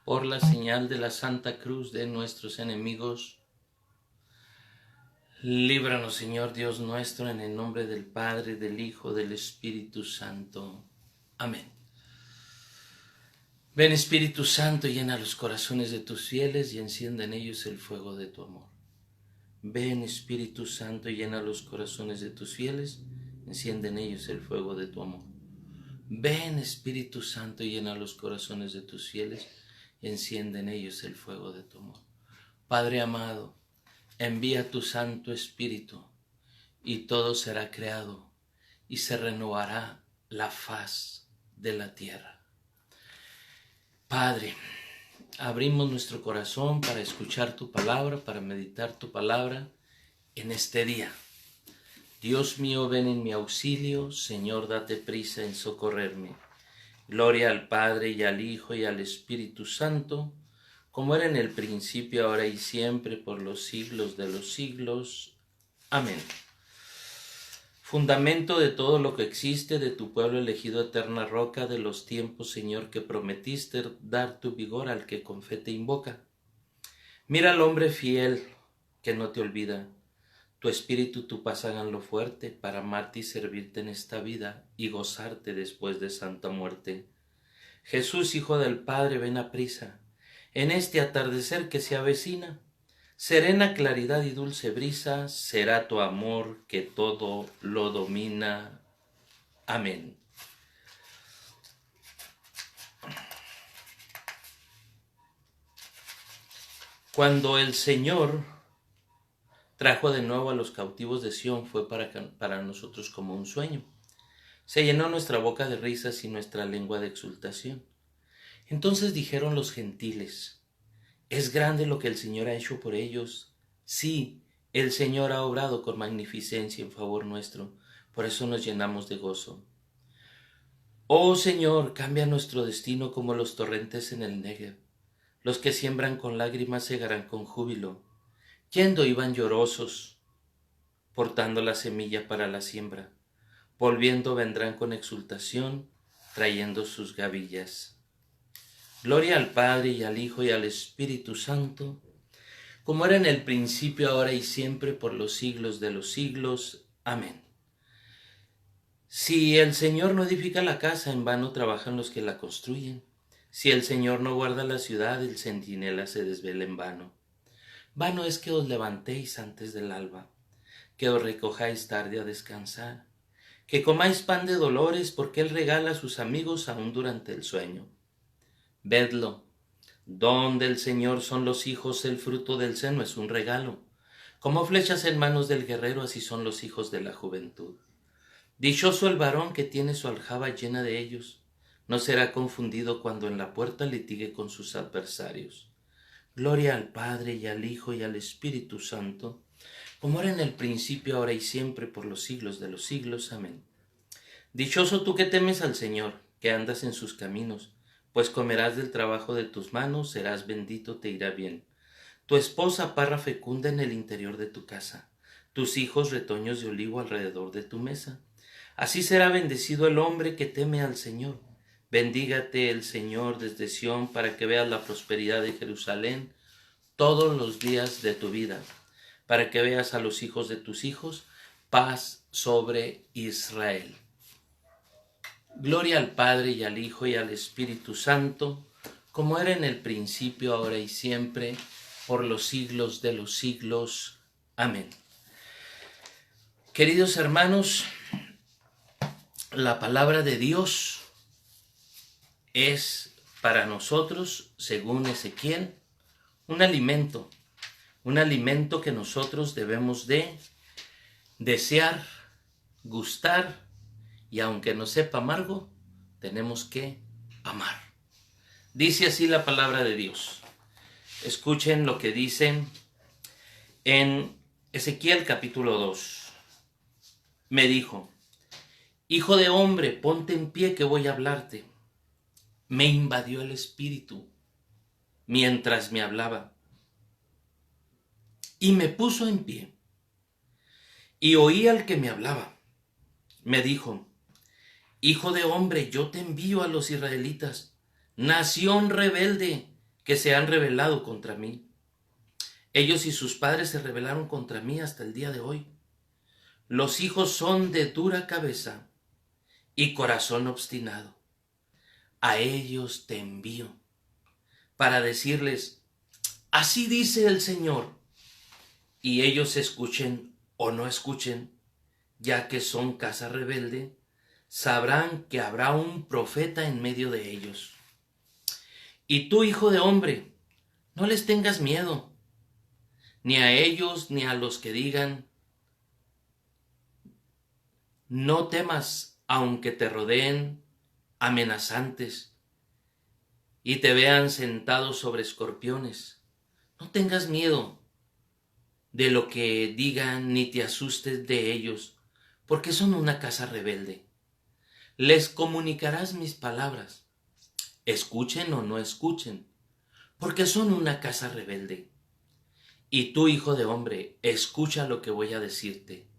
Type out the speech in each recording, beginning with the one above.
por la señal de la Santa Cruz de nuestros enemigos. Líbranos, Señor Dios nuestro, en el nombre del Padre, del Hijo, del Espíritu Santo. Amén. Ven, Espíritu Santo, llena los corazones de tus fieles y enciende en ellos el fuego de tu amor. Ven, Espíritu Santo, llena los corazones de tus fieles, enciende en ellos el fuego de tu amor. Ven, Espíritu Santo, llena los corazones de tus fieles, enciende en ellos el fuego de tu amor. Padre amado, envía tu Santo Espíritu y todo será creado y se renovará la faz de la tierra. Padre, abrimos nuestro corazón para escuchar tu palabra, para meditar tu palabra en este día. Dios mío, ven en mi auxilio, Señor, date prisa en socorrerme. Gloria al Padre y al Hijo y al Espíritu Santo, como era en el principio, ahora y siempre, por los siglos de los siglos. Amén. Fundamento de todo lo que existe, de tu pueblo elegido, eterna roca de los tiempos, Señor, que prometiste dar tu vigor al que con fe te invoca. Mira al hombre fiel que no te olvida. Tu espíritu y tu paz háganlo fuerte para amarte y servirte en esta vida y gozarte después de santa muerte. Jesús, Hijo del Padre, ven aprisa, en este atardecer que se avecina. Serena claridad y dulce brisa será tu amor que todo lo domina. Amén. Cuando el Señor trajo de nuevo a los cautivos de Sión, fue para nosotros como un sueño. Se llenó nuestra boca de risas y nuestra lengua de exultación. Entonces dijeron los gentiles: es grande lo que el Señor ha hecho por ellos. Sí, el Señor ha obrado con magnificencia en favor nuestro, por eso nos llenamos de gozo. Oh Señor, cambia nuestro destino como los torrentes en el Negev. Los que siembran con lágrimas segarán con júbilo. Yendo iban llorosos, portando la semilla para la siembra. Volviendo vendrán con exultación, trayendo sus gavillas. Gloria al Padre y al Hijo y al Espíritu Santo, como era en el principio, ahora y siempre, por los siglos de los siglos. Amén. Si el Señor no edifica la casa, en vano trabajan los que la construyen. Si el Señor no guarda la ciudad, el centinela se desvela en vano. Vano es que os levantéis antes del alba, que os recojáis tarde a descansar, que comáis pan de dolores, porque Él regala a sus amigos aún durante el sueño. Vedlo, don del Señor son los hijos, el fruto del seno es un regalo. Como flechas en manos del guerrero, así son los hijos de la juventud. Dichoso el varón que tiene su aljaba llena de ellos, no será confundido cuando en la puerta litigue con sus adversarios. Gloria al Padre y al Hijo y al Espíritu Santo, como era en el principio, ahora y siempre, por los siglos de los siglos. Amén. Dichoso tú que temes al Señor, que andas en sus caminos, pues comerás del trabajo de tus manos, serás bendito, te irá bien. Tu esposa parra fecunda en el interior de tu casa, tus hijos retoños de olivo alrededor de tu mesa. Así será bendecido el hombre que teme al Señor. Bendígate el Señor desde Sión, para que veas la prosperidad de Jerusalén todos los días de tu vida, para que veas a los hijos de tus hijos, paz sobre Israel. Gloria al Padre y al Hijo y al Espíritu Santo, como era en el principio, ahora y siempre, por los siglos de los siglos. Amén. Queridos hermanos, la palabra de Dios es para nosotros, según Ezequiel, un alimento que nosotros debemos de desear, gustar, y aunque nos sepa amargo, tenemos que amar. Dice así la palabra de Dios. Escuchen lo que dice en Ezequiel capítulo 2. Me dijo: hijo de hombre, ponte en pie que voy a hablarte. Me invadió el espíritu mientras me hablaba y me puso en pie y oí al que me hablaba. Me dijo: hijo de hombre, yo te envío a los israelitas, nación rebelde que se han rebelado contra mí. Ellos y sus padres se rebelaron contra mí hasta el día de hoy. Los hijos son de dura cabeza y corazón obstinado. A ellos te envío para decirles, así dice el Señor, y ellos escuchen o no escuchen, ya que son casa rebelde, sabrán que habrá un profeta en medio de ellos. Y tú, hijo de hombre, no les tengas miedo, ni a ellos ni a los que digan, no temas, aunque te rodeen amenazantes y te vean sentado sobre escorpiones. No tengas miedo de lo que digan, ni te asustes de ellos, porque son una casa rebelde. Les comunicarás mis palabras, escuchen o no escuchen, porque son una casa rebelde. Y tú, hijo de hombre, escucha lo que voy a decirte.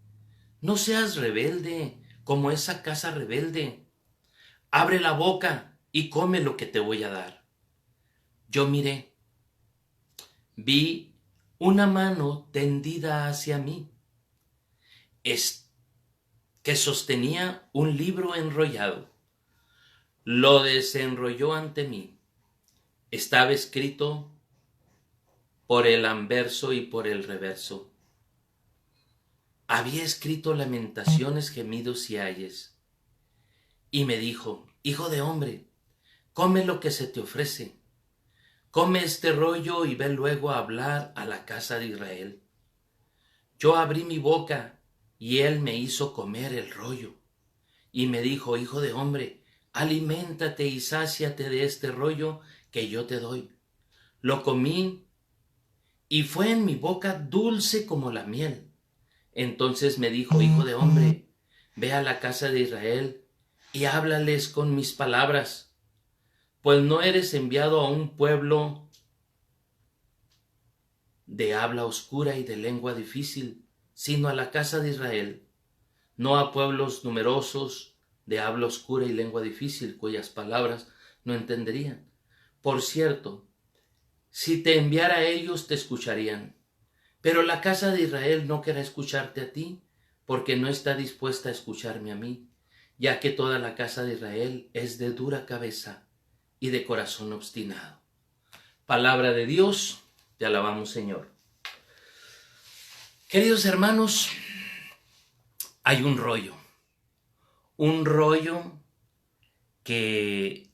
No seas rebelde como esa casa rebelde. Abre la boca y come lo que te voy a dar. Yo miré, vi una mano tendida hacia mí, que sostenía un libro enrollado. Lo desenrolló ante mí. Estaba escrito por el anverso y por el reverso. Había escrito lamentaciones, gemidos y ayes. Y me dijo, hijo de hombre, come lo que se te ofrece. Come este rollo y ve luego a hablar a la casa de Israel. Yo abrí mi boca y él me hizo comer el rollo. Y me dijo, hijo de hombre, aliméntate y sáciate de este rollo que yo te doy. Lo comí y fue en mi boca dulce como la miel. Entonces me dijo, hijo de hombre, ve a la casa de Israel y háblales con mis palabras, pues no eres enviado a un pueblo de habla oscura y de lengua difícil, sino a la casa de Israel, no a pueblos numerosos de habla oscura y lengua difícil, cuyas palabras no entenderían. Por cierto, si te enviara a ellos te escucharían, pero la casa de Israel no querrá escucharte a ti, porque no está dispuesta a escucharme a mí, ya que toda la casa de Israel es de dura cabeza y de corazón obstinado. Palabra de Dios, te alabamos, Señor. Queridos hermanos, hay un rollo que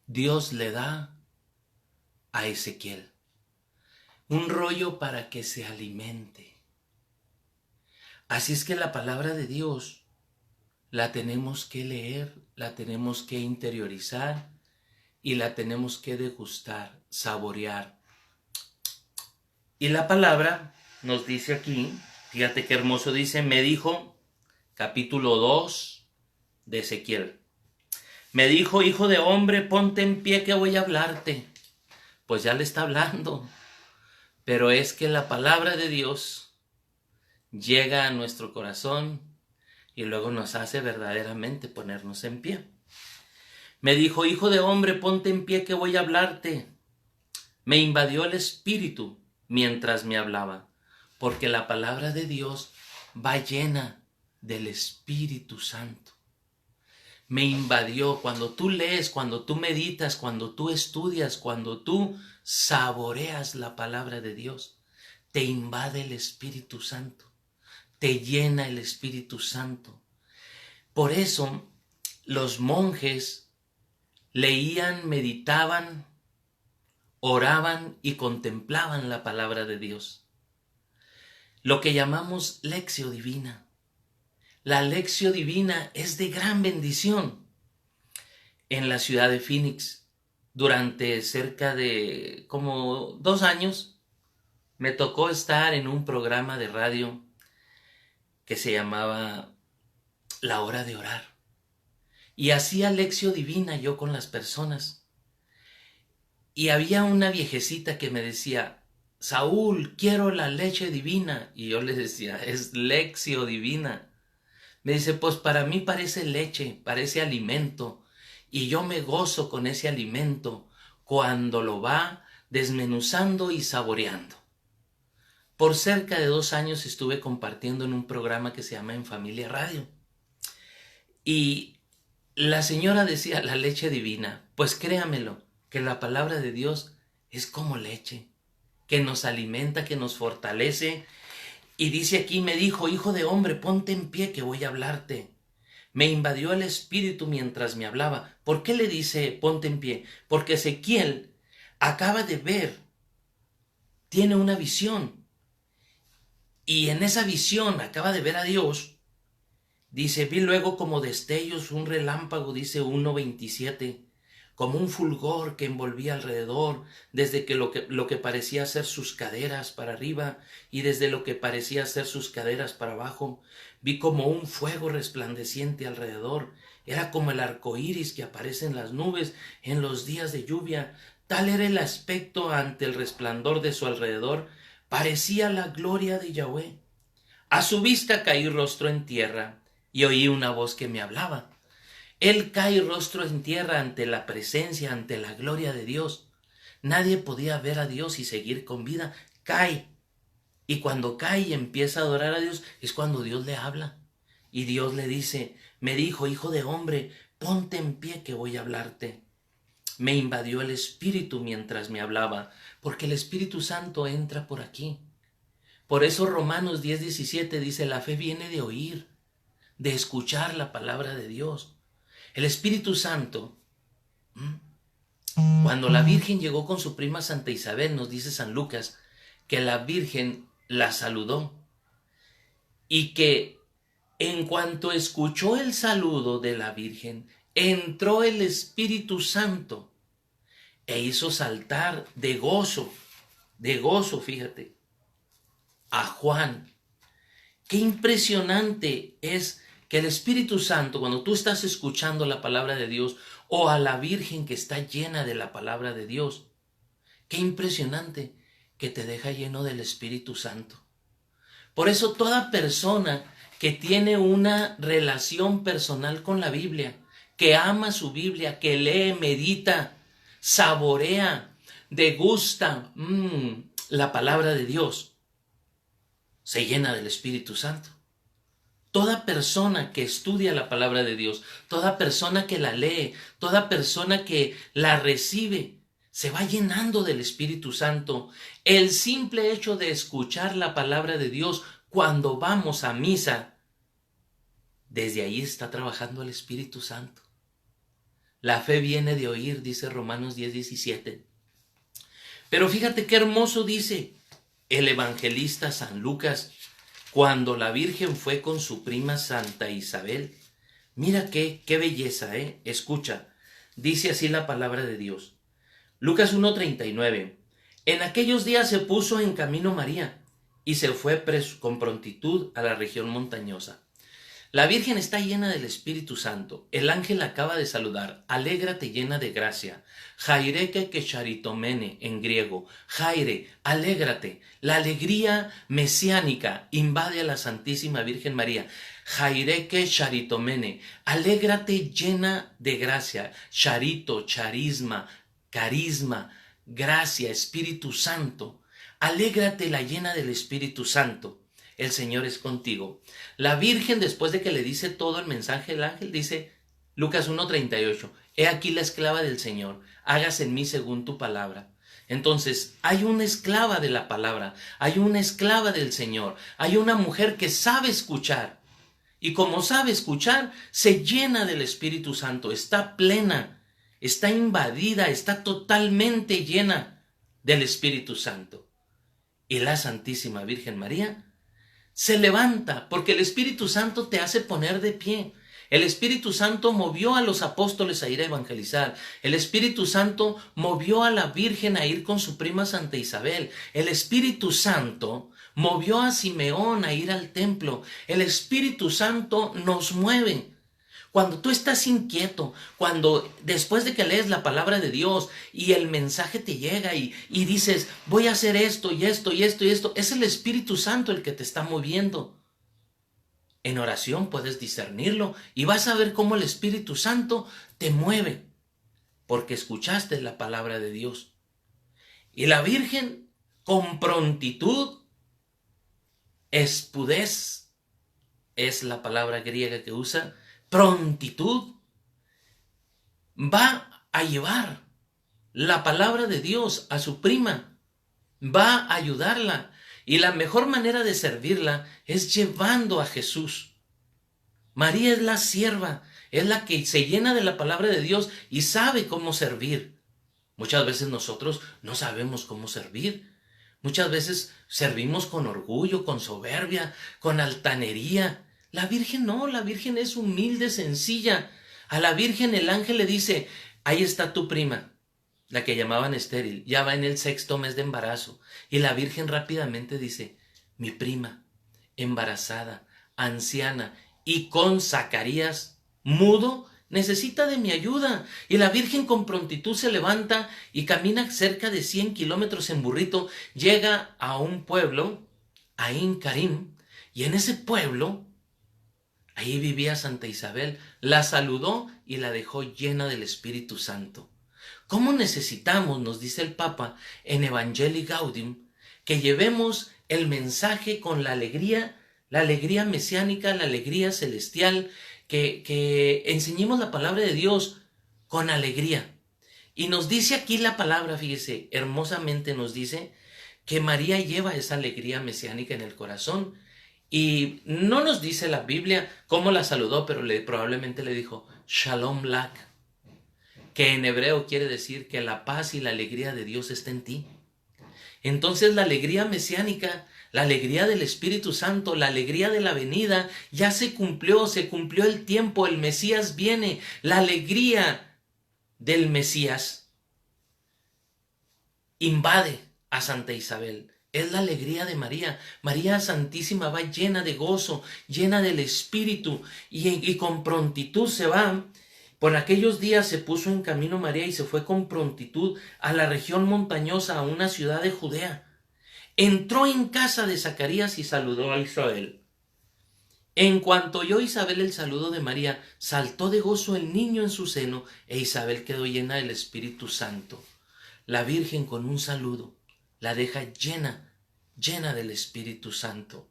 Dios le da a Ezequiel, un rollo para que se alimente. Así es que la palabra de Dios la tenemos que leer, la tenemos que interiorizar y la tenemos que degustar, saborear. Y la palabra nos dice aquí, fíjate qué hermoso dice, me dijo, capítulo 2 de Ezequiel, me dijo, hijo de hombre, ponte en pie que voy a hablarte. Pues ya le está hablando, pero es que la palabra de Dios llega a nuestro corazón y luego nos hace verdaderamente ponernos en pie. Me dijo, hijo de hombre, ponte en pie que voy a hablarte. Me invadió el espíritu mientras me hablaba, porque la palabra de Dios va llena del Espíritu Santo. Me invadió. Cuando tú lees, cuando tú meditas, cuando tú estudias, cuando tú saboreas la palabra de Dios, te invade el Espíritu Santo, te llena el Espíritu Santo. Por eso los monjes leían, meditaban, oraban y contemplaban la palabra de Dios. Lo que llamamos lección divina. La lección divina es de gran bendición. En la ciudad de Phoenix, durante cerca de como 2 años, me tocó estar en un programa de radio que se llamaba La Hora de Orar. Y hacía lección divina yo con las personas. Y había una viejecita que me decía, Saúl, quiero la leche divina. Y yo le decía, es lección divina. Me dice, pues para mí parece leche, parece alimento. Y yo me gozo con ese alimento cuando lo va desmenuzando y saboreando. Por cerca de 2 años estuve compartiendo en un programa que se llama En Familia Radio. Y la señora decía, la leche divina. Pues créamelo, que la palabra de Dios es como leche, que nos alimenta, que nos fortalece. Y dice aquí, me dijo, hijo de hombre, ponte en pie que voy a hablarte. Me invadió el espíritu mientras me hablaba. ¿Por qué le dice ponte en pie? Porque Ezequiel acaba de ver, tiene una visión. Y en esa visión acaba de ver a Dios. Dice, vi luego como destellos, un relámpago, dice 1:27, como un fulgor que envolvía alrededor, desde que lo que parecía ser sus caderas para arriba y desde lo que parecía ser sus caderas para abajo. Vi como un fuego resplandeciente alrededor. Era como el arco iris que aparece en las nubes en los días de lluvia. Tal era el aspecto ante el resplandor de su alrededor. Parecía la gloria de Yahweh. A su vista caí rostro en tierra y oí una voz que me hablaba. Él cae rostro en tierra ante la presencia, ante la gloria de Dios. Nadie podía ver a Dios y seguir con vida. Cae. Y cuando cae y empieza a adorar a Dios, es cuando Dios le habla. Y Dios le dice, me dijo, hijo de hombre, ponte en pie que voy a hablarte. Me invadió el Espíritu mientras me hablaba, porque el Espíritu Santo entra por aquí. Por eso Romanos 10:17 dice, la fe viene de oír, de escuchar la palabra de Dios. El Espíritu Santo, cuando la Virgen llegó con su prima Santa Isabel, nos dice San Lucas, que la Virgen la saludó y que en cuanto escuchó el saludo de la Virgen, entró el Espíritu Santo e hizo saltar de gozo, fíjate, a Juan. Qué impresionante es que el Espíritu Santo, cuando tú estás escuchando la palabra de Dios, o a la Virgen que está llena de la palabra de Dios, qué impresionante que te deja lleno del Espíritu Santo. Por eso toda persona que tiene una relación personal con la Biblia, que ama su Biblia, que lee, medita, saborea, degusta la palabra de Dios, se llena del Espíritu Santo. Toda persona que estudia la palabra de Dios, toda persona que la lee, toda persona que la recibe, se va llenando del Espíritu Santo. El simple hecho de escuchar la palabra de Dios cuando vamos a misa, desde ahí está trabajando el Espíritu Santo. La fe viene de oír, dice Romanos 10:17. Pero fíjate qué hermoso dice el evangelista San Lucas, cuando la Virgen fue con su prima Santa Isabel. Mira qué belleza, Escucha, dice así la palabra de Dios. Lucas 1:39. En aquellos días se puso en camino María y se fue con prontitud a la región montañosa. La Virgen está llena del Espíritu Santo. El ángel la acaba de saludar. Alégrate llena de gracia. Jaireke que charitomene en griego. Jaire, alégrate. La alegría mesiánica invade a la Santísima Virgen María. Jaireke charitomene. Alégrate llena de gracia. Charito, charisma, carisma, gracia, Espíritu Santo. Alégrate la llena del Espíritu Santo. El Señor es contigo. La Virgen, después de que le dice todo el mensaje del ángel, dice, Lucas 1:38, he aquí la esclava del Señor, hágase en mí según tu palabra. Entonces, hay una esclava de la palabra, hay una esclava del Señor, hay una mujer que sabe escuchar. Y como sabe escuchar, se llena del Espíritu Santo, está plena, está invadida, está totalmente llena del Espíritu Santo. Y la Santísima Virgen María se levanta, porque el Espíritu Santo te hace poner de pie. El Espíritu Santo movió a los apóstoles a ir a evangelizar. El Espíritu Santo movió a la Virgen a ir con su prima Santa Isabel. El Espíritu Santo movió a Simeón a ir al templo. El Espíritu Santo nos mueve. Cuando tú estás inquieto, cuando después de que lees la palabra de Dios y el mensaje te llega y dices, voy a hacer esto y esto y esto y esto, es el Espíritu Santo el que te está moviendo. En oración puedes discernirlo y vas a ver cómo el Espíritu Santo te mueve, porque escuchaste la palabra de Dios. Y la Virgen, con prontitud, espudez es la palabra griega que usa, prontitud, va a llevar la palabra de Dios a su prima, va a ayudarla. Y la mejor manera de servirla es llevando a Jesús. María es la sierva, es la que se llena de la palabra de Dios y sabe cómo servir. Muchas veces nosotros no sabemos cómo servir. Muchas veces servimos con orgullo, con soberbia, con altanería. La Virgen no, la Virgen es humilde, sencilla. A la Virgen el ángel le dice, ahí está tu prima, la que llamaban estéril, ya va en el 6º mes de embarazo. Y la Virgen rápidamente dice, mi prima, embarazada, anciana y con Zacarías mudo, necesita de mi ayuda. Y la Virgen con prontitud se levanta y camina cerca de 100 kilómetros en burrito, llega a un pueblo, a Ain Karim, y en ese pueblo, ahí vivía Santa Isabel, la saludó y la dejó llena del Espíritu Santo. ¿Cómo necesitamos, nos dice el Papa en Evangelii Gaudium, que llevemos el mensaje con la alegría mesiánica, la alegría celestial, que enseñemos la palabra de Dios con alegría? Y nos dice aquí la palabra, fíjese, hermosamente nos dice que María lleva esa alegría mesiánica en el corazón. Y no nos dice la Biblia cómo la saludó, pero probablemente le dijo, Shalom Lak, que en hebreo quiere decir que la paz y la alegría de Dios está en ti. Entonces la alegría mesiánica, la alegría del Espíritu Santo, la alegría de la venida, ya se cumplió el tiempo, el Mesías viene. La alegría del Mesías invade a Santa Isabel. Es la alegría de María. María Santísima va llena de gozo, llena del Espíritu y con prontitud se va. Por aquellos días se puso en camino María y se fue con prontitud a la región montañosa, a una ciudad de Judea. Entró en casa de Zacarías y saludó a Isabel. En cuanto oyó Isabel el saludo de María, saltó de gozo el niño en su seno e Isabel quedó llena del Espíritu Santo. La Virgen con un saludo la deja llena del Espíritu Santo.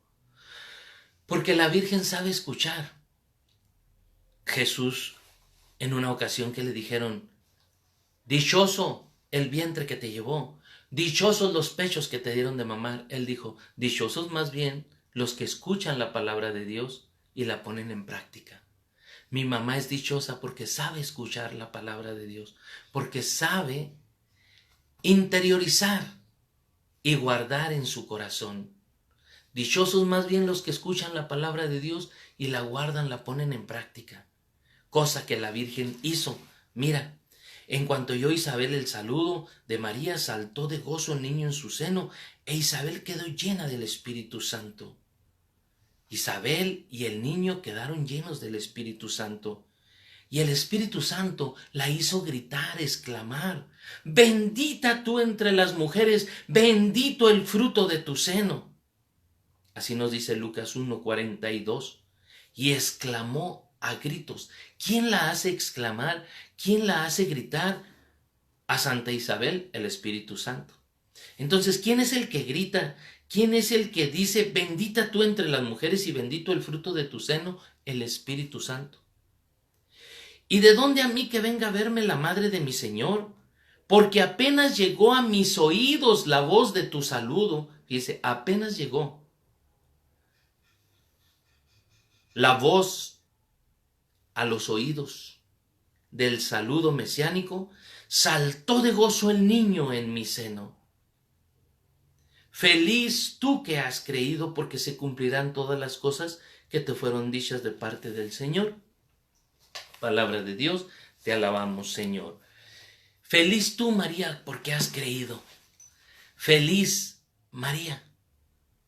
Porque la Virgen sabe escuchar. Jesús, en una ocasión que le dijeron, dichoso el vientre que te llevó, dichosos los pechos que te dieron de mamar, él dijo, dichosos más bien los que escuchan la palabra de Dios y la ponen en práctica. Mi mamá es dichosa porque sabe escuchar la palabra de Dios, porque sabe interiorizar y guardar en su corazón. Dichosos más bien los que escuchan la palabra de Dios y la guardan, la ponen en práctica. Cosa que la Virgen hizo. Mira, en cuanto oyó Isabel el saludo de María, saltó de gozo el niño en su seno, e Isabel quedó llena del Espíritu Santo. Isabel y el niño quedaron llenos del Espíritu Santo. Y el Espíritu Santo la hizo gritar, exclamar, bendita tú entre las mujeres, bendito el fruto de tu seno. Así nos dice Lucas 1:42. Y exclamó a gritos. ¿Quién la hace exclamar? ¿Quién la hace gritar? A Santa Isabel, el Espíritu Santo. Entonces, ¿quién es el que grita? ¿Quién es el que dice, bendita tú entre las mujeres y bendito el fruto de tu seno? El Espíritu Santo. ¿Y de dónde a mí que venga a verme la madre de mi Señor? Porque apenas llegó a mis oídos la voz de tu saludo. Fíjese, apenas llegó la voz a los oídos del saludo mesiánico, saltó de gozo el niño en mi seno. Feliz tú que has creído, porque se cumplirán todas las cosas que te fueron dichas de parte del Señor. Palabra de Dios, te alabamos, Señor. Feliz tú, María, porque has creído. Feliz María.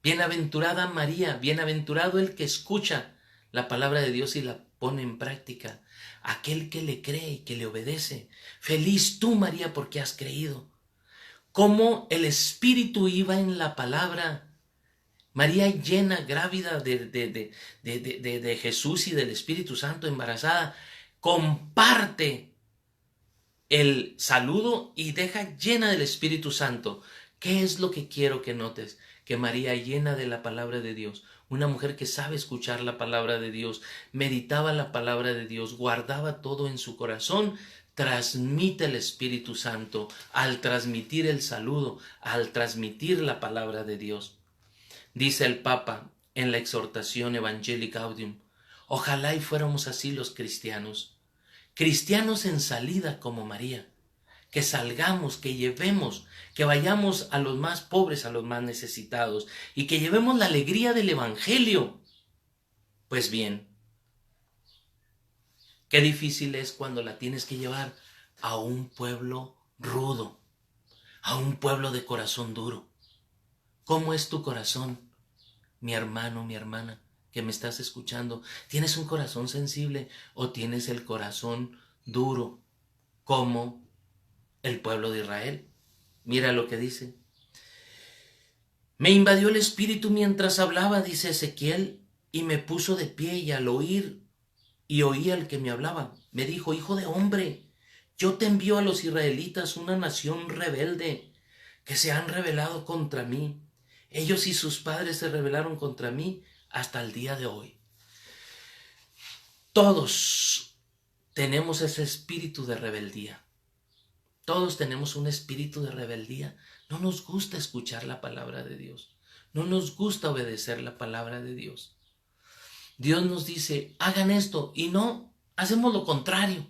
Bienaventurada María, bienaventurado el que escucha la palabra de Dios y la pone en práctica. Aquel que le cree y que le obedece. Feliz tú, María, porque has creído. Cómo el Espíritu iba en la palabra. María llena, grávida de Jesús y del Espíritu Santo, embarazada, comparte el saludo y deja llena del Espíritu Santo. ¿Qué es lo que quiero que notes? Que María, llena de la palabra de Dios, una mujer que sabe escuchar la palabra de Dios, meditaba la palabra de Dios, guardaba todo en su corazón, transmite el Espíritu Santo al transmitir el saludo, al transmitir la palabra de Dios. Dice el Papa en la exhortación Evangelii Gaudium, ojalá y fuéramos así los cristianos, cristianos en salida como María, que salgamos, que llevemos, que vayamos a los más pobres, a los más necesitados, y que llevemos la alegría del Evangelio. Pues bien, qué difícil es cuando la tienes que llevar a un pueblo rudo, a un pueblo de corazón duro. ¿Cómo es tu corazón, mi hermano, mi hermana, que me estás escuchando? ¿Tienes un corazón sensible o tienes el corazón duro como el pueblo de Israel? Mira lo que dice. Me invadió el espíritu mientras hablaba, dice Ezequiel, y me puso de pie, y al oír y oí al que me hablaba, me dijo, hijo de hombre, yo te envío a los israelitas, una nación rebelde, que se han rebelado contra mí. Ellos y sus padres se rebelaron contra mí hasta el día de hoy. Todos tenemos ese espíritu de rebeldía. Todos tenemos un espíritu de rebeldía. No nos gusta escuchar la palabra de Dios. No nos gusta obedecer la palabra de Dios. Dios nos dice, hagan esto, y no, hacemos lo contrario.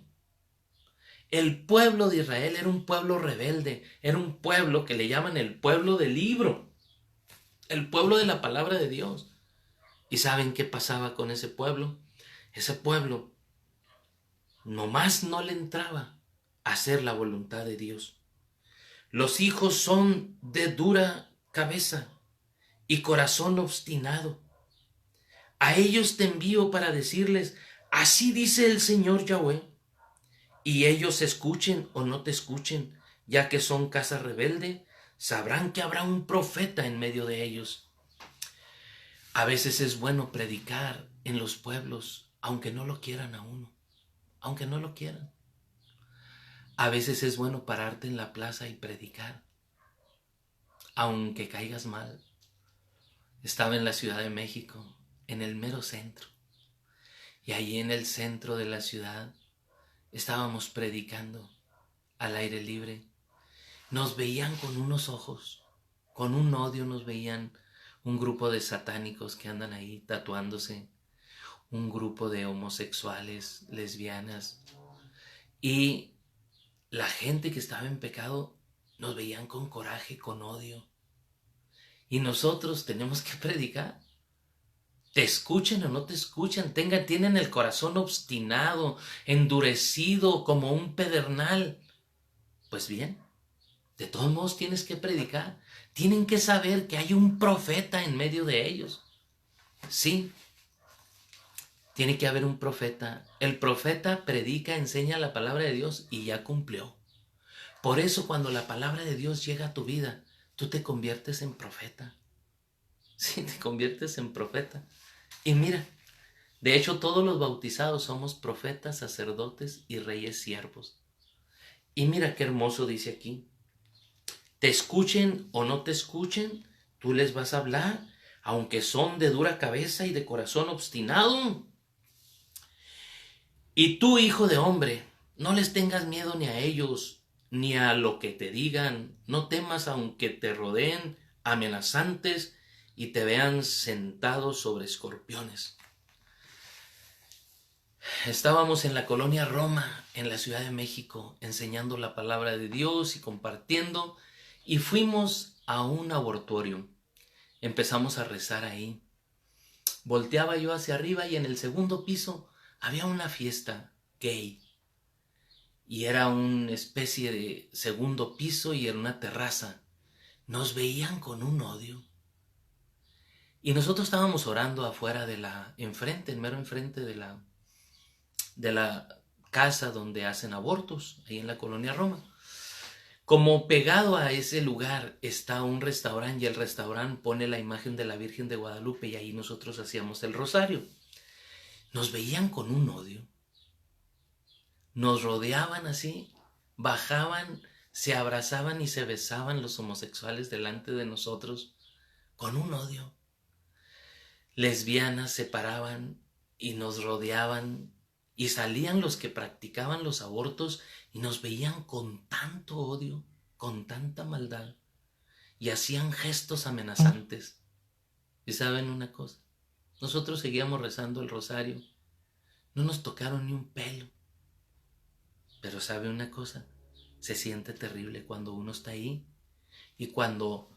El pueblo de Israel era un pueblo rebelde, era un pueblo que le llaman el pueblo del libro, el pueblo de la palabra de Dios. ¿Y saben qué pasaba con ese pueblo? Ese pueblo nomás no le entraba a hacer la voluntad de Dios. Los hijos son de dura cabeza y corazón obstinado. A ellos te envío para decirles, así dice el Señor Yahweh, y ellos escuchen o no te escuchen, ya que son casa rebelde, sabrán que habrá un profeta en medio de ellos. A veces es bueno predicar en los pueblos, aunque no lo quieran a uno, aunque no lo quieran. A veces es bueno pararte en la plaza y predicar, aunque caigas mal. Estaba en la Ciudad de México, en el mero centro, y allí en el centro de la ciudad estábamos predicando al aire libre. Nos veían con unos ojos, con un odio nos veían un grupo de satánicos que andan ahí tatuándose, un grupo de homosexuales, lesbianas, y la gente que estaba en pecado nos veían con coraje, con odio. Y nosotros tenemos que predicar. Te escuchen o no te escuchan, tienen el corazón obstinado, endurecido como un pedernal. Pues bien, de todos modos tienes que predicar. Tienen que saber que hay un profeta en medio de ellos. Sí, tiene que haber un profeta. El profeta predica, enseña la palabra de Dios y ya cumplió. Por eso cuando la palabra de Dios llega a tu vida, tú te conviertes en profeta. Sí, te conviertes en profeta. Y mira, de hecho todos los bautizados somos profetas, sacerdotes y reyes siervos. Y mira qué hermoso dice aquí. Te escuchen o no te escuchen, tú les vas a hablar, aunque son de dura cabeza y de corazón obstinado. Y tú, hijo de hombre, no les tengas miedo ni a ellos, ni a lo que te digan. No temas aunque te rodeen amenazantes y te vean sentado sobre escorpiones. Estábamos en la colonia Roma, en la Ciudad de México, enseñando la palabra de Dios y compartiendo, y fuimos a un abortorio. Empezamos a rezar ahí. Volteaba yo hacia arriba y en el segundo piso había una fiesta gay. Y era una especie de segundo piso y en una terraza. Nos veían con un odio. Y nosotros estábamos orando afuera enfrente, mero enfrente de la casa donde hacen abortos, ahí en la colonia Roma. Como pegado a ese lugar está un restaurante y el restaurante pone la imagen de la Virgen de Guadalupe y ahí nosotros hacíamos el rosario. Nos veían con un odio. Nos rodeaban así bajaban, se abrazaban y se besaban los homosexuales delante de nosotros con un odio. Lesbianas se paraban y nos rodeaban, y salían los que practicaban los abortos y nos veían con tanto odio, con tanta maldad, y hacían gestos amenazantes. ¿Y saben una cosa? Nosotros seguíamos rezando el rosario. No nos tocaron ni un pelo. Pero ¿sabe una cosa? Se siente terrible cuando uno está ahí y cuando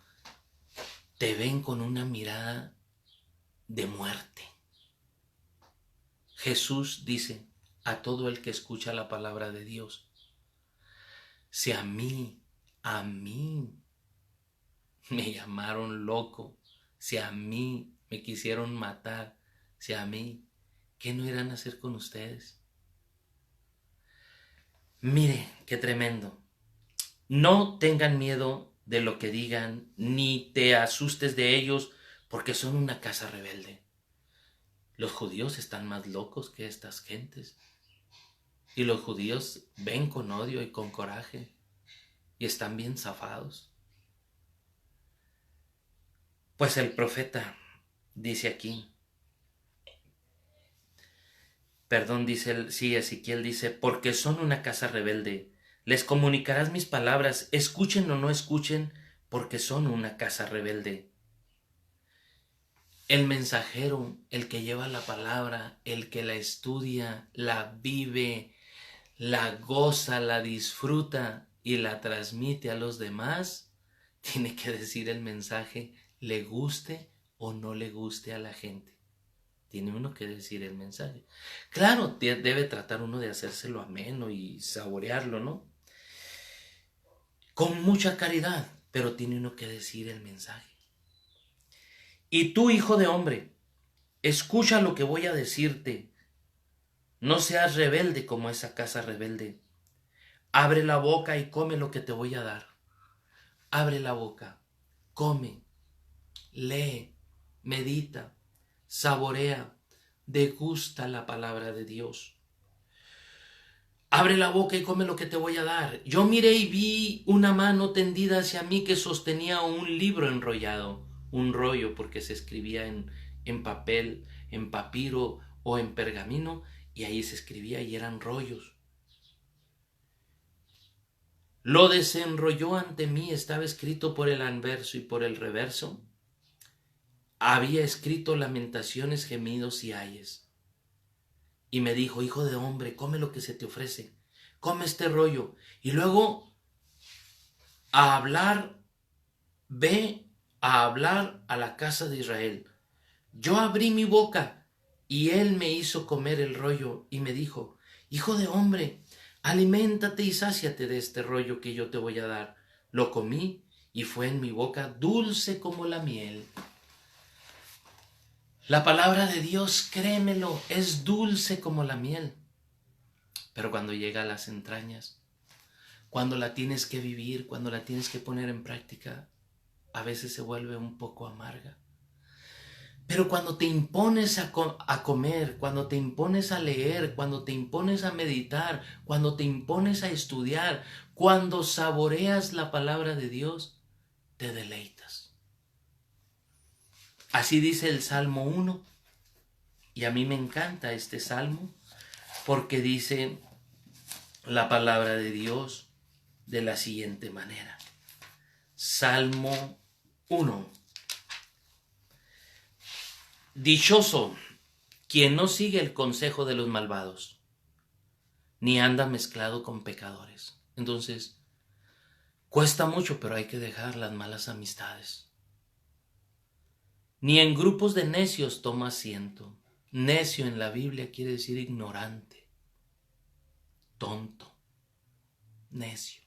te ven con una mirada de muerte. Jesús dice a todo el que escucha la palabra de Dios: si a mí me llamaron loco, si a mí me quisieron matar, si a mí, ¿qué no irán a hacer con ustedes? Mire, qué tremendo. No tengan miedo de lo que digan, ni te asustes de ellos, porque son una casa rebelde. Los judíos están más locos que estas gentes. Y los judíos ven con odio y con coraje, y están bien zafados. Pues el profeta dice aquí, Ezequiel dice: porque son una casa rebelde, les comunicarás mis palabras, escuchen o no escuchen, porque son una casa rebelde. El mensajero, el que lleva la palabra, el que la estudia, la vive, la goza, la disfruta y la transmite a los demás, tiene que decir el mensaje, le guste o no le guste a la gente. Tiene uno que decir el mensaje. Claro, debe tratar uno de hacérselo ameno y saborearlo, ¿no? Con mucha caridad, pero tiene uno que decir el mensaje. Y tú, hijo de hombre, escucha lo que voy a decirte. No seas rebelde como esa casa rebelde. Abre la boca y come lo que te voy a dar. Abre la boca, come, lee, medita, saborea, degusta la palabra de Dios. Abre la boca y come lo que te voy a dar. Yo miré y vi una mano tendida hacia mí que sostenía un libro enrollado, un rollo, porque se escribía en papel, en papiro o en pergamino, y ahí se escribía y eran rollos. Lo desenrolló ante mí, estaba escrito por el anverso y por el reverso. Había escrito lamentaciones, gemidos y ayes. Y me dijo: hijo de hombre, come lo que se te ofrece, come este rollo. Y luego ve a hablar a la casa de Israel. Yo abrí mi boca y él me hizo comer el rollo y me dijo: hijo de hombre, aliméntate y sáciate de este rollo que yo te voy a dar. Lo comí y fue en mi boca dulce como la miel. La palabra de Dios, créemelo, es dulce como la miel. Pero cuando llega a las entrañas, cuando la tienes que vivir, cuando la tienes que poner en práctica, a veces se vuelve un poco amarga. Pero cuando te impones a comer, cuando te impones a leer, cuando te impones a meditar, cuando te impones a estudiar, cuando saboreas la palabra de Dios, te deleitas. Así dice el Salmo 1, y a mí me encanta este salmo porque dice la palabra de Dios de la siguiente manera. Salmo 1. Dichoso quien no sigue el consejo de los malvados, ni anda mezclado con pecadores. Entonces, cuesta mucho, pero hay que dejar las malas amistades. Ni en grupos de necios toma asiento. Necio en la Biblia quiere decir ignorante, tonto, necio.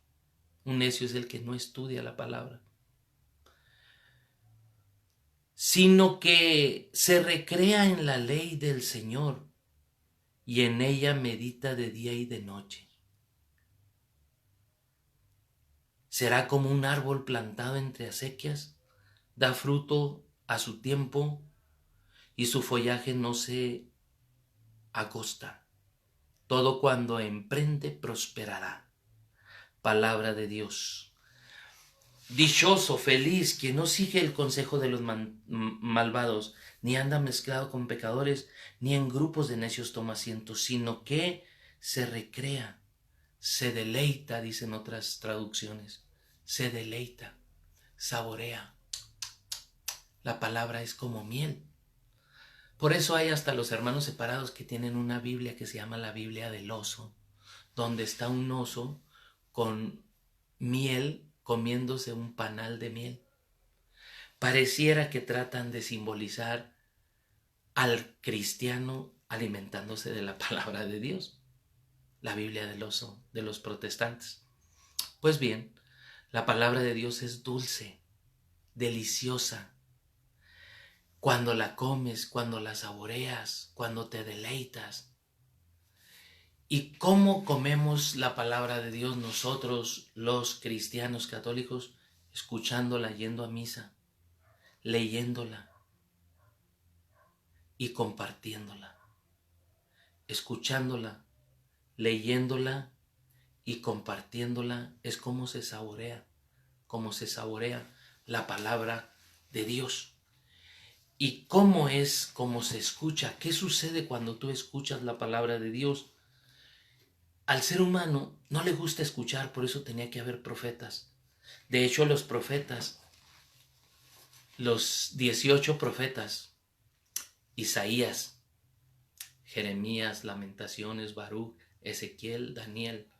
Un necio es el que no estudia la palabra, sino que se recrea en la ley del Señor y en ella medita de día y de noche. Será como un árbol plantado entre acequias, da fruto a su tiempo y su follaje no se agosta. Todo cuando emprende prosperará. palabra de Dios. Dichoso, feliz, quien no sigue el consejo de los malvados, ni anda mezclado con pecadores, ni en grupos de necios toma asiento, sino que se recrea, se deleita, dicen otras traducciones, se deleita, saborea. La palabra es como miel. Por eso hay hasta los hermanos separados que tienen una Biblia que se llama la Biblia del oso, donde está un oso con miel comiéndose un panal de miel. Pareciera que tratan de simbolizar al cristiano alimentándose de la palabra de Dios, la Biblia del oso de los protestantes. Pues bien, la palabra de Dios es dulce, deliciosa. Cuando la comes, cuando la saboreas, cuando te deleitas. ¿Y cómo comemos la palabra de Dios nosotros, los cristianos católicos? Escuchándola, yendo a misa, leyéndola y compartiéndola. Escuchándola, leyéndola y compartiéndola es como se saborea la palabra de Dios. ¿Y cómo se escucha? ¿Qué sucede cuando tú escuchas la palabra de Dios? Al ser humano no le gusta escuchar, por eso tenía que haber profetas. De hecho, los profetas, los 18 profetas, Isaías, Jeremías, Lamentaciones, Baruch, Ezequiel, Daniel,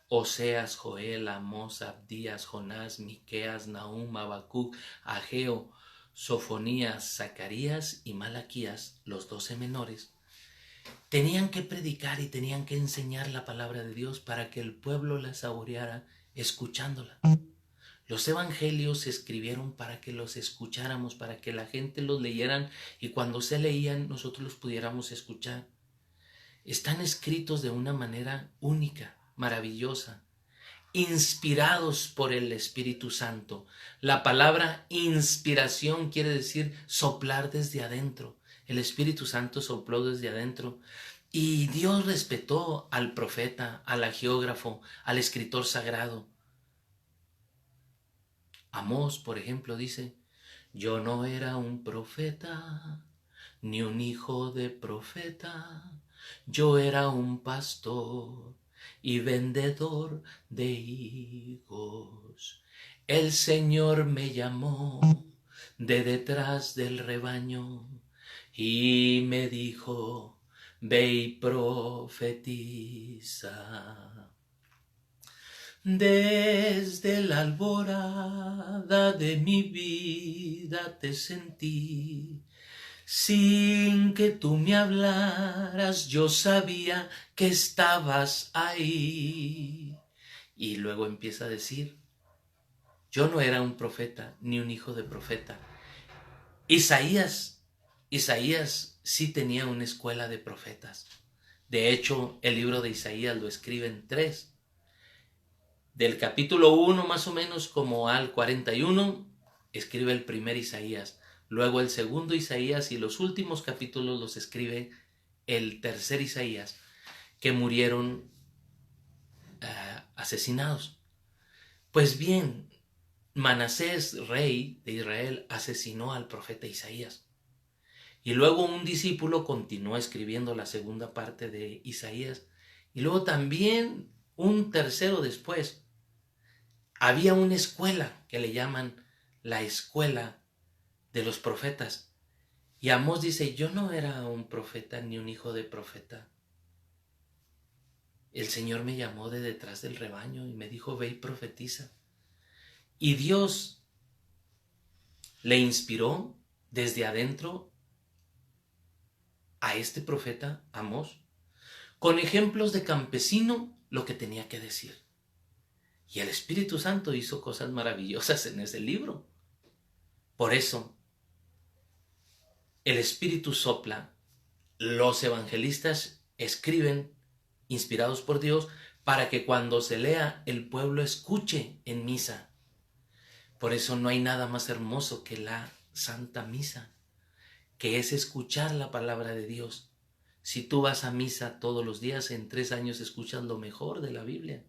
Oseas, Joel, Amós, Abdías, Jonás, Miqueas, Nahum, Habacuc, Ageo, Sofonías, Zacarías y Malaquías, los 12 menores, tenían que predicar y tenían que enseñar la palabra de Dios para que el pueblo la saboreara escuchándola. Los evangelios se escribieron para que los escucháramos, para que la gente los leyeran y cuando se leían nosotros los pudiéramos escuchar. Están escritos de una manera única, maravillosa, inspirados por el Espíritu Santo. La palabra inspiración quiere decir soplar desde adentro. El Espíritu Santo sopló desde adentro y Dios respetó al profeta, al agiógrafo, al escritor sagrado. Amós, por ejemplo, dice: yo no era un profeta, ni un hijo de profeta, yo era un pastor y vendedor de higos. El Señor me llamó de detrás del rebaño y me dijo: ve y profetiza. Desde la alborada de mi vida te sentí. Sin que tú me hablaras, yo sabía que estabas ahí. Y luego empieza a decir: yo no era un profeta, ni un hijo de profeta. Isaías sí tenía una escuela de profetas. De hecho, el libro de Isaías lo escriben 3. Del capítulo 1 más o menos como al 41, escribe el primer Isaías. Luego el segundo Isaías y los últimos capítulos los escribe el tercer Isaías, que murieron asesinados. Pues bien, Manasés, rey de Israel, asesinó al profeta Isaías. Y luego un discípulo continuó escribiendo la segunda parte de Isaías. Y luego también un tercero después. Había una escuela que le llaman la escuela de los profetas. Y Amós dice: yo no era un profeta ni un hijo de profeta. El Señor me llamó de detrás del rebaño y me dijo: ve y profetiza. Y Dios le inspiró desde adentro a este profeta Amós, con ejemplos de campesino, lo que tenía que decir. Y el Espíritu Santo hizo cosas maravillosas en ese libro. Por eso, el Espíritu sopla. Los evangelistas escriben, inspirados por Dios, para que cuando se lea, el pueblo escuche en misa. Por eso no hay nada más hermoso que la Santa Misa, que es escuchar la palabra de Dios. Si tú vas a misa todos los días, en 3 años escuchas lo mejor de la Biblia.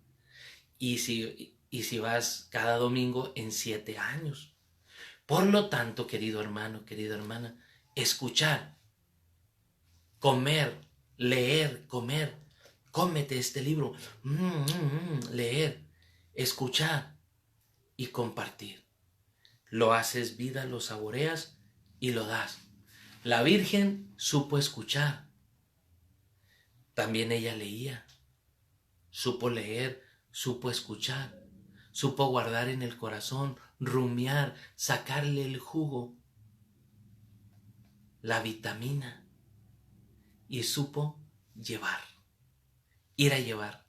y si vas cada domingo en 7 años. Por lo tanto, querido hermano, querida hermana, escuchar, comer, leer, comer, cómete este libro, leer, escuchar y compartir. Lo haces vida, lo saboreas y lo das. La Virgen supo escuchar. También ella leía, supo leer, supo escuchar, supo guardar en el corazón, rumiar, sacarle el jugo, la vitamina, y supo ir a llevar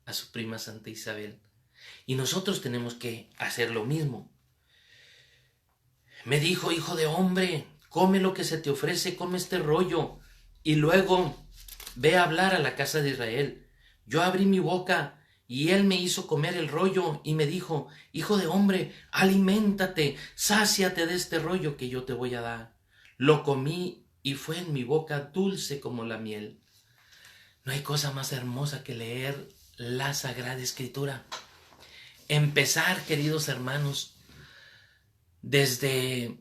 a su prima Santa Isabel. Y nosotros tenemos que hacer lo mismo. Me dijo, hijo de hombre, come lo que se te ofrece, come este rollo, y luego ve a hablar a la casa de Israel. Yo abrí mi boca y él me hizo comer el rollo y me dijo, hijo de hombre, aliméntate, sáciate de este rollo que yo te voy a dar. Lo comí y fue en mi boca dulce como la miel. No hay cosa más hermosa que leer la Sagrada Escritura. Empezar, queridos hermanos, desde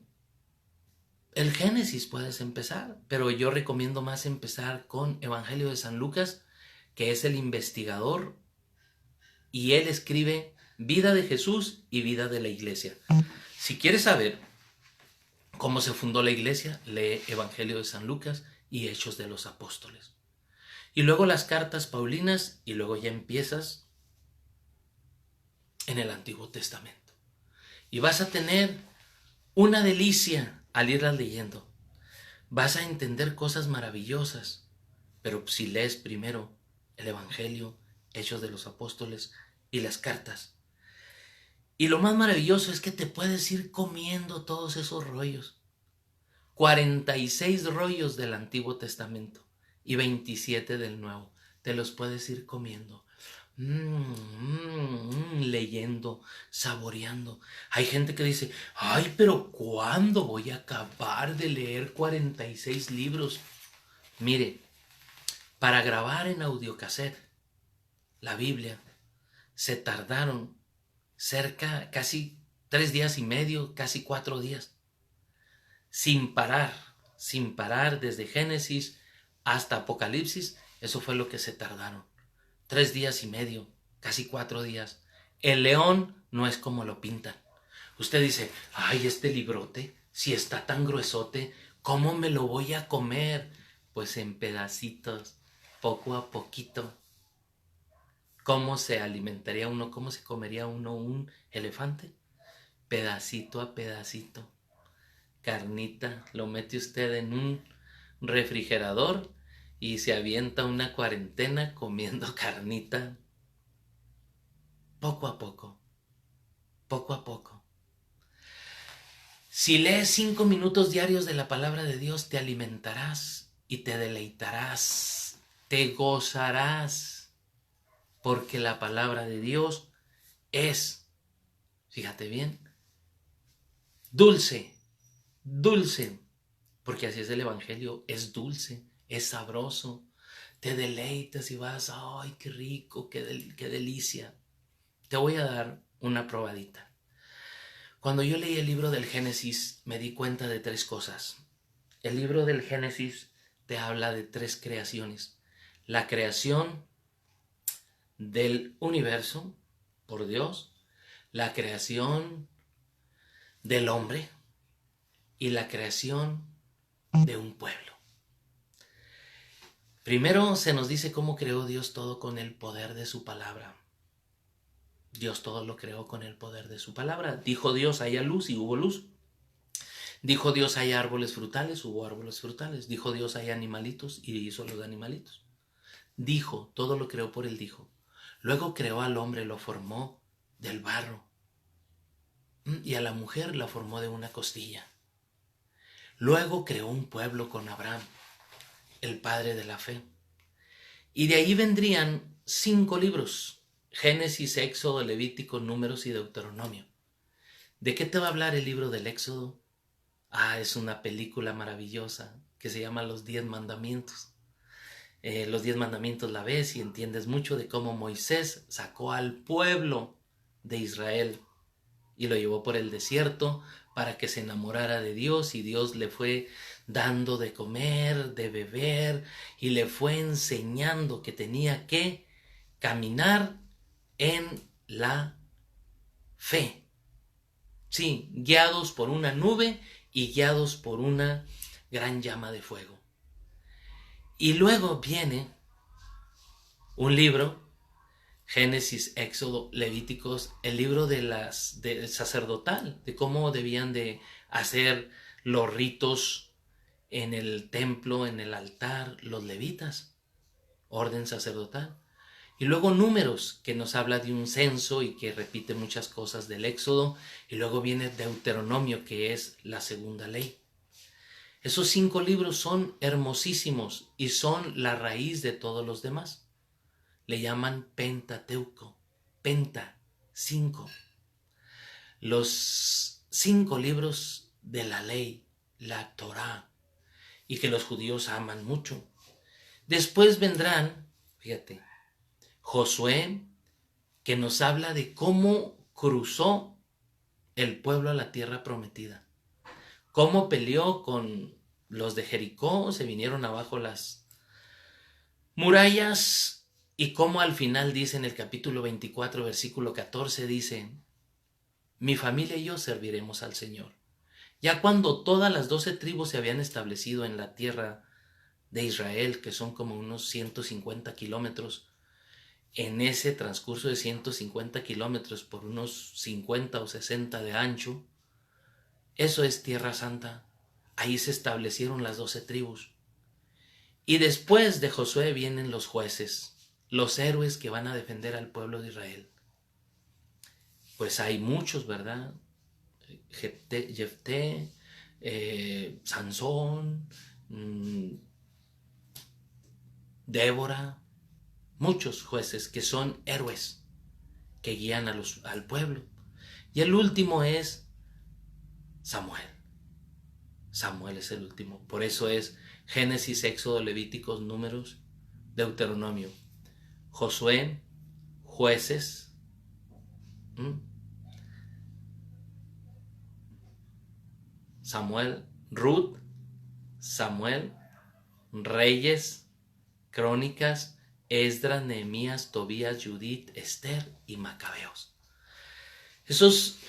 el Génesis puedes empezar, pero yo recomiendo más empezar con Evangelio de San Lucas, que es el investigador, y él escribe vida de Jesús y vida de la iglesia. Si quieres saber cómo se fundó la iglesia, lee Evangelio de San Lucas y Hechos de los Apóstoles. Y luego las cartas paulinas, y luego ya empiezas en el Antiguo Testamento. Y vas a tener una delicia al irlas leyendo. Vas a entender cosas maravillosas, pero si lees primero el Evangelio, Hechos de los Apóstoles y las cartas. Y lo más maravilloso es que te puedes ir comiendo todos esos rollos. 46 rollos del Antiguo Testamento y 27 del Nuevo. Te los puedes ir comiendo. Leyendo, saboreando. Hay gente que dice, ay, pero ¿cuándo voy a acabar de leer 46 libros? Mire, para grabar en audiocassette la Biblia se tardaron casi 3 días y medio, casi 4 días, sin parar desde Génesis hasta Apocalipsis. Eso fue lo que se tardaron. 3 días y medio, casi 4 días. El león no es como lo pintan. Usted dice, ay, este librote, si está tan gruesote, ¿cómo me lo voy a comer? Pues en pedacitos, poco a poquito. ¿Cómo se alimentaría uno? ¿Cómo se comería uno un elefante? Pedacito a pedacito. Carnita, lo mete usted en un refrigerador y se avienta una cuarentena comiendo carnita. Poco a poco, poco a poco. Si lees 5 minutos diarios de la palabra de Dios, te alimentarás y te deleitarás, te gozarás, porque la palabra de Dios es, fíjate bien, dulce, dulce, porque así es el Evangelio, es dulce, es sabroso, te deleitas y vas, ay, qué rico, qué delicia. Te voy a dar una probadita. Cuando yo leí el libro del Génesis, me di cuenta de 3 cosas. El libro del Génesis te habla de 3 creaciones. La creación del universo por Dios, la creación del hombre y la creación de un pueblo. Primero se nos dice cómo creó Dios todo con el poder de su palabra. Dios todo lo creó con el poder de su palabra. Dijo Dios, haya luz y hubo luz. Dijo Dios, haya árboles frutales, hubo árboles frutales. Dijo Dios, haya animalitos y hizo los animalitos. Dijo, todo lo creó por él dijo. Luego creó al hombre, lo formó del barro. Y a la mujer la formó de una costilla. Luego creó un pueblo con Abraham, el padre de la fe. Y de ahí vendrían 5 libros. Génesis, Éxodo, Levítico, Números y Deuteronomio. ¿De qué te va a hablar el libro del Éxodo? Es una película maravillosa que se llama Los 10 Mandamientos. los 10 mandamientos la ves y entiendes mucho de cómo Moisés sacó al pueblo de Israel y lo llevó por el desierto para que se enamorara de Dios, y Dios le fue dando de comer, de beber, y le fue enseñando que tenía que caminar en la fe. Sí, guiados por una nube y guiados por una gran llama de fuego. Y luego viene un libro, Génesis, Éxodo, Levíticos, el libro del sacerdotal, de cómo debían de hacer los ritos en el templo, en el altar, los levitas, orden sacerdotal. Y luego Números, que nos habla de un censo y que repite muchas cosas del Éxodo. Y luego viene Deuteronomio, que es la segunda ley. Esos 5 libros son hermosísimos y son la raíz de todos los demás. Le llaman Pentateuco, Penta, 5. Los 5 libros de la ley, la Torá, y que los judíos aman mucho. Después vendrán, fíjate, Josué, que nos habla de cómo cruzó el pueblo a la tierra prometida, cómo peleó con los de Jericó, se vinieron abajo las murallas, y cómo al final dice en el capítulo 24, versículo 14, dice: mi familia y yo serviremos al Señor. Ya cuando todas las 12 tribus se habían establecido en la tierra de Israel, que son como unos 150 kilómetros, en ese transcurso de 150 kilómetros por unos 50 o 60 de ancho, eso es Tierra Santa. Ahí se establecieron las 12 tribus. Y después de Josué vienen los jueces, los héroes que van a defender al pueblo de Israel. Pues hay muchos, ¿verdad? Jefté, Sansón, Débora, muchos jueces que son héroes, que guían al pueblo. Y el último es Samuel. Samuel es el último. Por eso es Génesis, Éxodo, Levíticos, Números, Deuteronomio, Josué, Jueces, Samuel, Ruth, Samuel, Reyes, Crónicas, Esdras, Nehemías, Tobías, Judith, Esther y Macabeos. Esos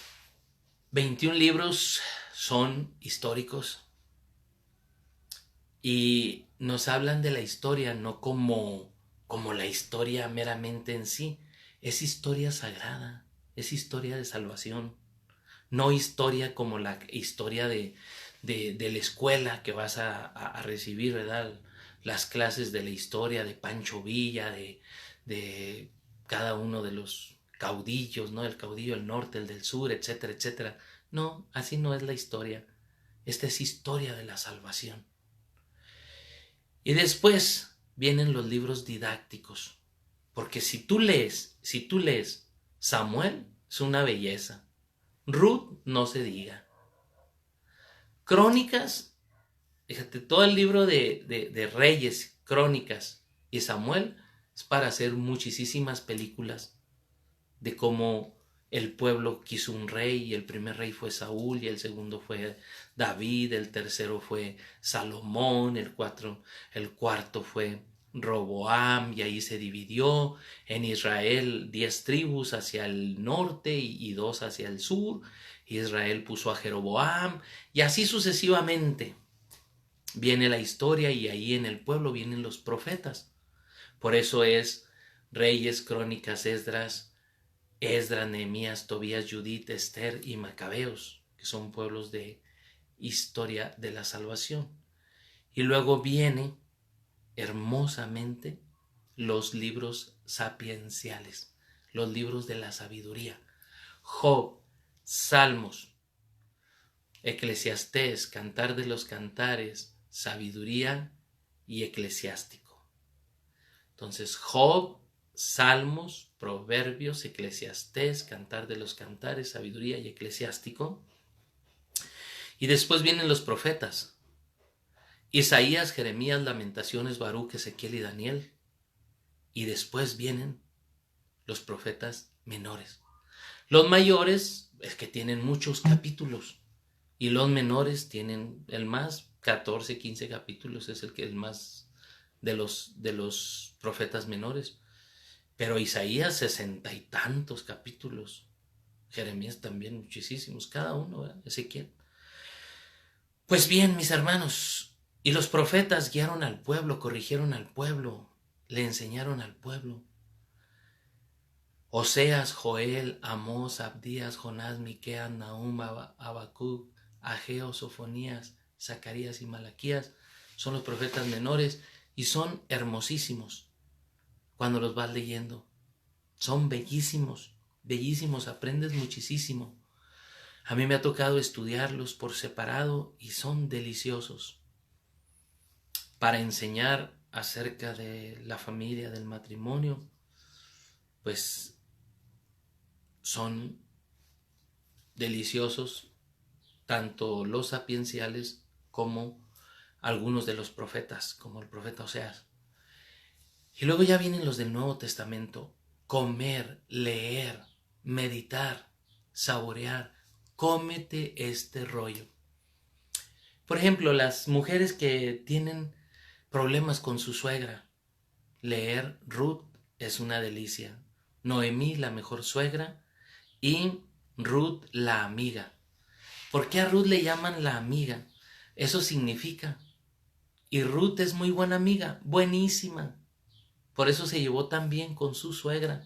21 libros son históricos y nos hablan de la historia, no como la historia meramente en sí. Es historia sagrada, es historia de salvación, no historia como la historia de la escuela que vas a recibir, ¿verdad? Las clases de la historia de Pancho Villa, de cada uno de los caudillos, ¿no? El caudillo del norte, el del sur, etcétera, etcétera. No, así no es la historia. Esta es historia de la salvación. Y después vienen los libros didácticos, porque si tú lees Samuel, es una belleza. Ruth, no se diga. Crónicas, fíjate, todo el libro de Reyes, Crónicas y Samuel es para hacer muchísimas películas de cómo el pueblo quiso un rey, y el primer rey fue Saúl, y el segundo fue David, el tercero fue Salomón, el cuarto fue Roboam, y ahí se dividió en Israel 10 tribus hacia el norte y 2 hacia el sur. Israel puso a Jeroboam, y así sucesivamente viene la historia, y ahí en el pueblo vienen los profetas. Por eso es Reyes, Crónicas, Esdras, Nehemías, Tobías, Judith, Esther y Macabeos, que son pueblos de historia de la salvación. Y luego viene hermosamente los libros sapienciales, los libros de la sabiduría: Job, Salmos, Eclesiastés, Cantar de los Cantares, Sabiduría y Eclesiástico. Entonces, Job, Salmos, Proverbios, Eclesiastés, Cantar de los Cantares, Sabiduría y Eclesiástico. Y después vienen los profetas. Isaías, Jeremías, Lamentaciones, Baruch, Ezequiel y Daniel. Y después vienen los profetas menores. Los mayores es que tienen muchos capítulos y los menores tienen el más, 14, 15 capítulos, es el más de los profetas menores. Pero Isaías 60 y tantos capítulos, Jeremías también muchísimos, cada uno, ¿verdad? Ezequiel. Pues bien, mis hermanos, y los profetas guiaron al pueblo, corrigieron al pueblo, le enseñaron al pueblo. Oseas, Joel, Amós, Abdías, Jonás, Miqueas, Nahum, Habacuc, Ageo, Sofonías, Zacarías y Malaquías son los profetas menores y son hermosísimos cuando los vas leyendo. Son bellísimos, bellísimos, aprendes muchísimo. A mí me ha tocado estudiarlos por separado y son deliciosos para enseñar acerca de la familia, del matrimonio, pues son deliciosos tanto los sapienciales como algunos de los profetas, como el profeta Oseas. Y luego ya vienen los del Nuevo Testamento, comer, leer, meditar, saborear, cómete este rollo. Por ejemplo, las mujeres que tienen problemas con su suegra, leer Ruth es una delicia. Noemí, la mejor suegra, y Ruth, la amiga. ¿Por qué a Ruth le llaman la amiga? Eso significa. Y Ruth es muy buena amiga, buenísima. Por eso se llevó tan bien con su suegra.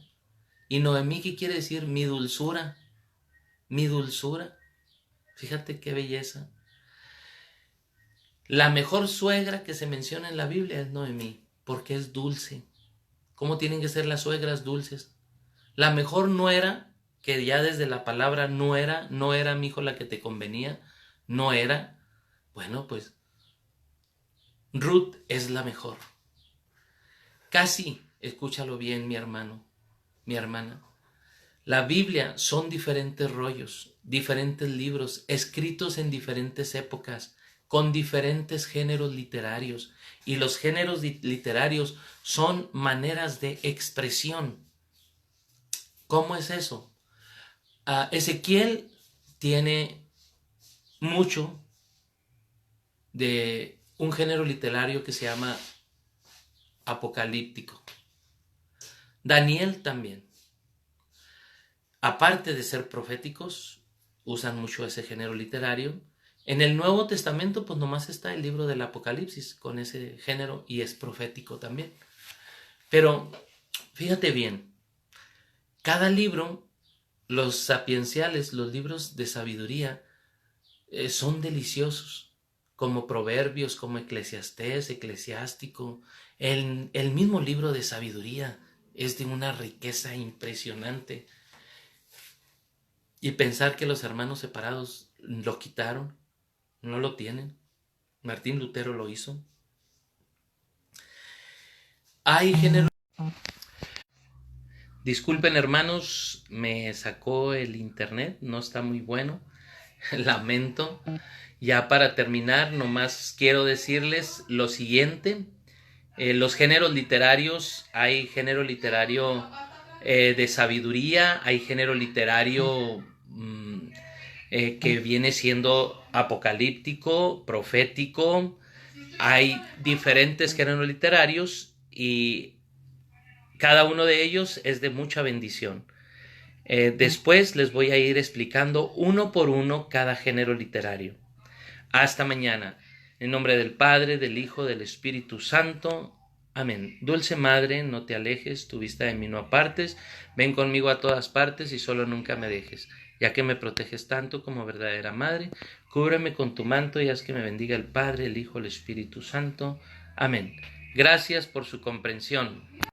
Y Noemí, ¿qué quiere decir? Mi dulzura. Mi dulzura. Fíjate qué belleza. La mejor suegra que se menciona en la Biblia es Noemí, porque es dulce. ¿Cómo tienen que ser las suegras dulces? La mejor nuera, que ya desde la palabra no era mi hijo la que te convenía, no era. Bueno, pues Ruth es la mejor. Casi, escúchalo bien, mi hermano, mi hermana. La Biblia son diferentes rollos, diferentes libros, escritos en diferentes épocas, con diferentes géneros literarios. Y los géneros literarios son maneras de expresión. ¿Cómo es eso? Ezequiel tiene mucho de un género literario que se llama apocalíptico. Daniel también. Aparte de ser proféticos, usan mucho ese género literario. En el Nuevo Testamento, pues nomás está el libro del Apocalipsis con ese género y es profético también. Pero fíjate bien, cada libro, los sapienciales, los libros de sabiduría, son deliciosos, como Proverbios, como Eclesiastés, Eclesiástico. El mismo libro de sabiduría es de una riqueza impresionante. Y pensar que los hermanos separados lo quitaron, no lo tienen. Martín Lutero lo hizo. Hay género. Disculpen, hermanos, me sacó el internet, no está muy bueno. Lamento. Ya para terminar, nomás quiero decirles lo siguiente. Los géneros literarios, hay género literario de sabiduría, hay género literario que viene siendo apocalíptico, profético. Hay diferentes géneros literarios y cada uno de ellos es de mucha bendición. Después les voy a ir explicando uno por uno cada género literario. Hasta mañana. En nombre del Padre, del Hijo, del Espíritu Santo. Amén. Dulce Madre, no te alejes, tu vista de mí no apartes. Ven conmigo a todas partes y solo nunca me dejes. Ya que me proteges tanto como verdadera Madre, cúbreme con tu manto y haz que me bendiga el Padre, el Hijo, el Espíritu Santo. Amén. Gracias por su comprensión.